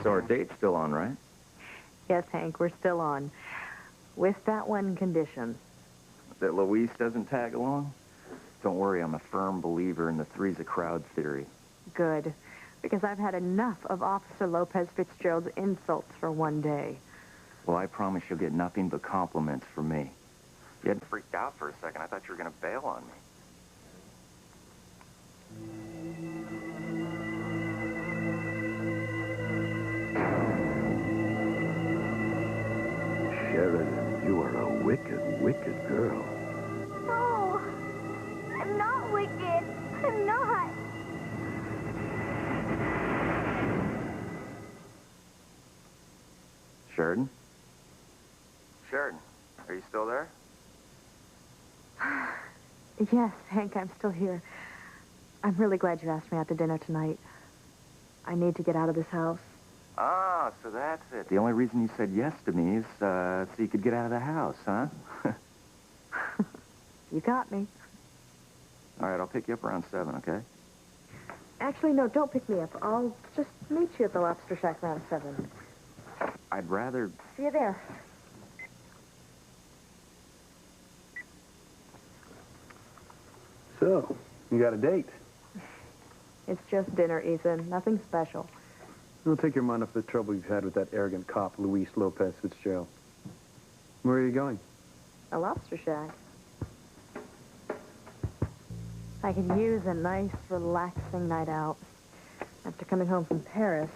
So our date's still on, right? Yes, Hank, we're still on. With that one condition. That Luis doesn't tag along? Don't worry, I'm a firm believer in the three's a crowd theory. Good. Because I've had enough of Officer Lopez Fitzgerald's insults for one day. Well, I promise you'll get nothing but compliments from me. You hadn't freaked out for a second. I thought you were going to bail on me. Sheridan, you are a wicked, wicked girl. No, I'm not wicked. I'm not. Sheridan? Sheridan, are you still there? Yes, Hank, I'm still here. I'm really glad you asked me out to dinner tonight. I need to get out of this house. Ah, so that's it. The only reason you said yes to me is so you could get out of the house, huh? You got me. All right, I'll pick you up around 7, okay? Actually, no, don't pick me up. I'll just meet you at the Lobster Shack around 7. I'd rather... See you there. So, you got a date? It's just dinner, Ethan. Nothing special. It'll take your mind off the trouble you've had with that arrogant cop, Luis Lopez Fitzgerald. Where are you going? A Lobster Shack. I could use a nice, relaxing night out. After coming home from Paris,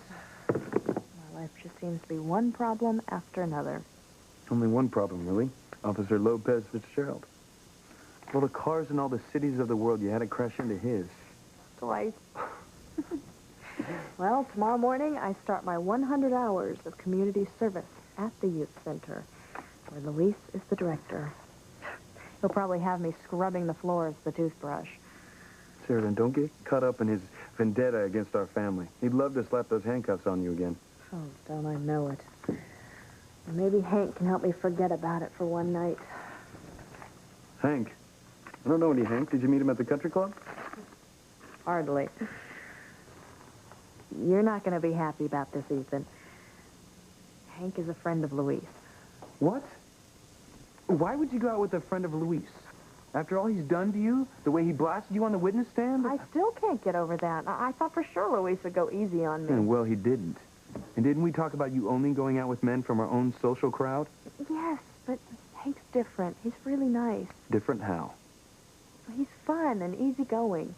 my life just seems to be one problem after another. Only one problem, really. Officer Lopez Fitzgerald. All the cars in all the cities of the world, you had to crash into his. Twice. Well, tomorrow morning, I start my 100 hours of community service at the youth center, where Luis is the director. He'll probably have me scrubbing the floors with a toothbrush. Sheridan, don't get caught up in his vendetta against our family. He'd love to slap those handcuffs on you again. Oh, don't I know it. And maybe Hank can help me forget about it for one night. Hank? I don't know any Hank. Did you meet him at the country club? Hardly. You're not going to be happy about this, Ethan. Hank is a friend of Luis. What? Why would you go out with a friend of Luis? After all he's done to you? The way he blasted you on the witness stand? I still can't get over that. I thought for sure Luis would go easy on me. And well, he didn't. And didn't we talk about you only going out with men from our own social crowd? Yes, but Hank's different. He's really nice. Different how? He's fun and easygoing.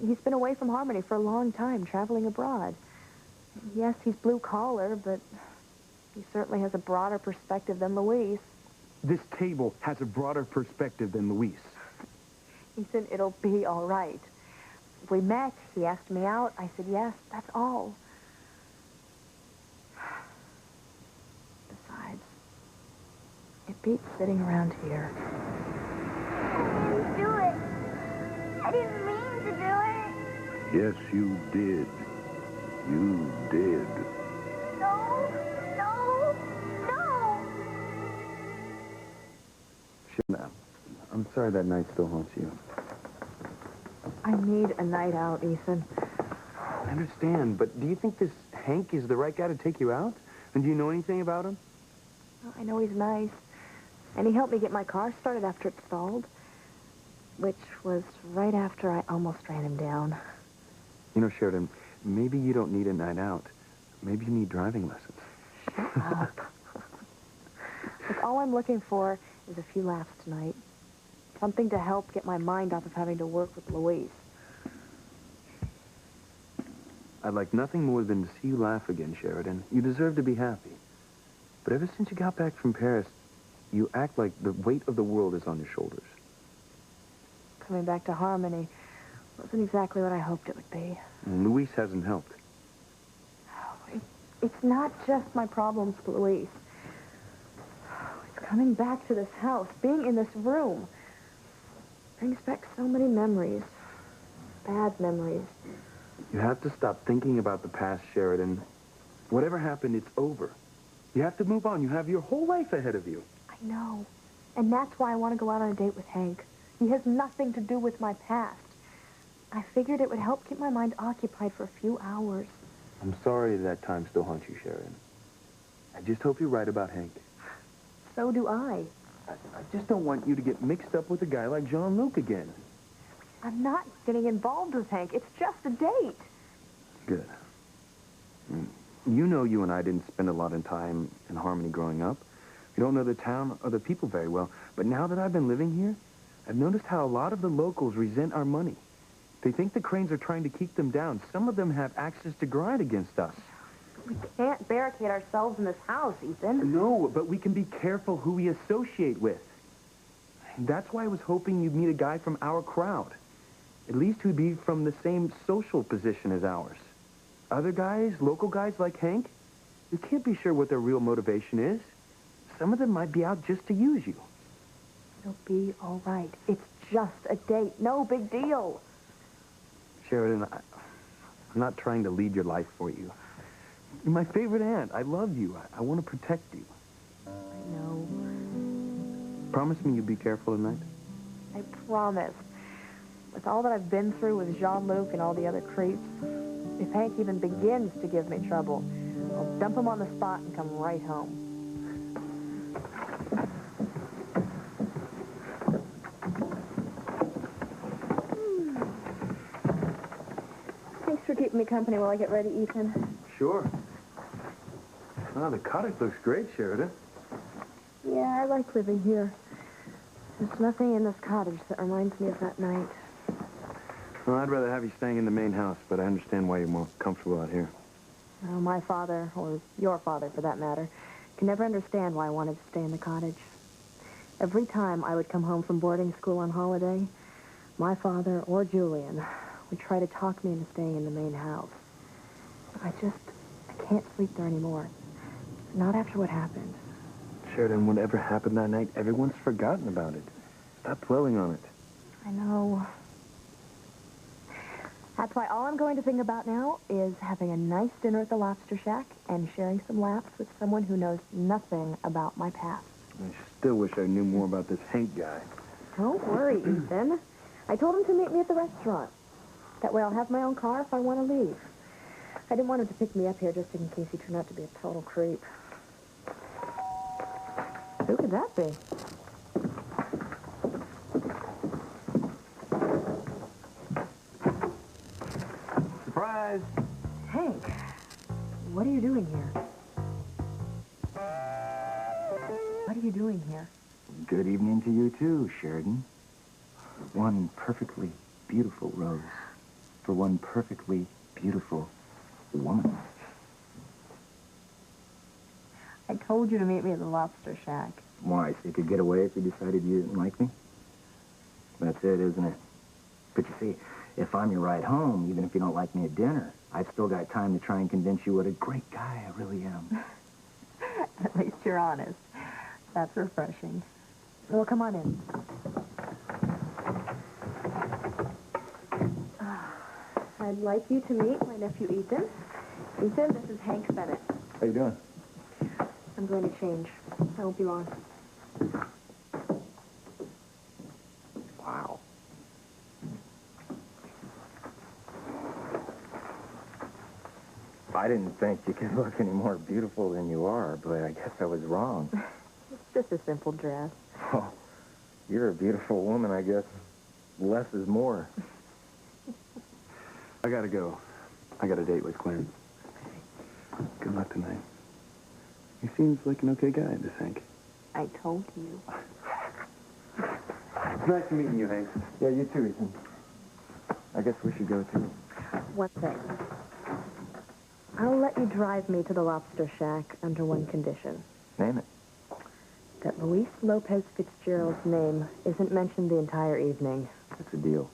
He's been away from Harmony for a long time, traveling abroad. Yes, he's blue-collar, but he certainly has a broader perspective than Luis. This table has a broader perspective than Luis. Ethan, it'll be all right. We met. He asked me out. I said yes. That's all. Besides, it beats sitting around here. I didn't do it. I didn't mean to do it. Yes, you did. You did. No, no, no. Shit, I'm sorry that night still haunts you. I need a night out, Ethan. I understand, but do you think this Hank is the right guy to take you out? And do you know anything about him? Well, I know he's nice. And he helped me get my car started after it stalled. Which was right after I almost ran him down. You know, Sheridan, maybe you don't need a night out. Maybe you need driving lessons. Shut up. Look, all I'm looking for is a few laughs tonight. Something to help get my mind off of having to work with Luis. I'd like nothing more than to see you laugh again, Sheridan. You deserve to be happy. But ever since you got back from Paris, you act like the weight of the world is on your shoulders. Coming back to Harmony wasn't exactly what I hoped it would be. And Luis hasn't helped. It's not just my problems with Luis. It's coming back to this house, being in this room. Brings back so many memories. Bad memories. You have to stop thinking about the past, Sheridan. Whatever happened, it's over. You have to move on. You have your whole life ahead of you. I know. And that's why I want to go out on a date with Hank. He has nothing to do with my past. I figured it would help keep my mind occupied for a few hours. I'm sorry that time still haunts you, Sheridan. I just hope you're right about Hank. So do I. I just don't want you to get mixed up with a guy like Jean-Luc again. I'm not getting involved with Hank. It's just a date. Good. You know you and I didn't spend a lot of time in Harmony growing up. We don't know the town or the people very well. But now that I've been living here, I've noticed how a lot of the locals resent our money. They think the Cranes are trying to keep them down. Some of them have axes to grind against us. We can't barricade ourselves in this house, Ethan. No, but we can be careful who we associate with. That's why I was hoping you'd meet a guy from our crowd. At least who'd be from the same social position as ours. Other guys, local guys like Hank, you can't be sure what their real motivation is. Some of them might be out just to use you. It'll be all right. It's just a date. No big deal. Sheridan, I'm not trying to lead your life for you. You're my favorite aunt. I love you. I want to protect you. I know. Promise me you'll be careful tonight? I promise. With all that I've been through with Jean-Luc and all the other creeps, if Hank even begins to give me trouble, I'll dump him on the spot and come right home. Thanks for keeping me company while I get ready, Ethan. Sure. Oh, the cottage looks great, Sheridan. Yeah, I like living here. There's nothing in this cottage that reminds me of that night. Well, I'd rather have you staying in the main house, but I understand why you're more comfortable out here. Well, my father, or your father for that matter, can never understand why I wanted to stay in the cottage. Every time I would come home from boarding school on holiday, my father or Julian would try to talk me into staying in the main house. I can't sleep there anymore. Not after what happened. Sheridan, whatever happened that night, everyone's forgotten about it. Stop dwelling on it. I know. That's why all I'm going to think about now is having a nice dinner at the Lobster Shack and sharing some laughs with someone who knows nothing about my past. I still wish I knew more about this Hank guy. Don't worry, Ethan. I told him to meet me at the restaurant. That way I'll have my own car if I want to leave. I didn't want him to pick me up here just in case he turned out to be a total creep. Who could that be? Surprise! Hank, what are you doing here? What are you doing here? Good evening to you, too, Sheridan. One perfectly beautiful rose for one perfectly beautiful woman. I told you to meet me at the Lobster Shack. Why, so you could get away if you decided you didn't like me? That's it, isn't it? But you see, if I'm your ride home, even if you don't like me at dinner, I've still got time to try and convince you what a great guy I really am. At least you're honest. That's refreshing. Well, come on in. I'd like you to meet my nephew, Ethan. Ethan, this is Hank Bennett. How you doing? I'm going to change. I won't be long. Wow. I didn't think you could look any more beautiful than you are, but I guess I was wrong. It's just a simple dress. Oh, you're a beautiful woman, I guess. Less is more. I gotta go. I got a date with Quinn. Good luck tonight. He seems like an okay guy, this Hank. I told you. It's nice meeting you, Hank. Yeah, you too, Ethan. I guess we should go, too. One thing. I'll let you drive me to the Lobster Shack under one condition. Name it. That Luis Lopez Fitzgerald's name isn't mentioned the entire evening. That's a deal.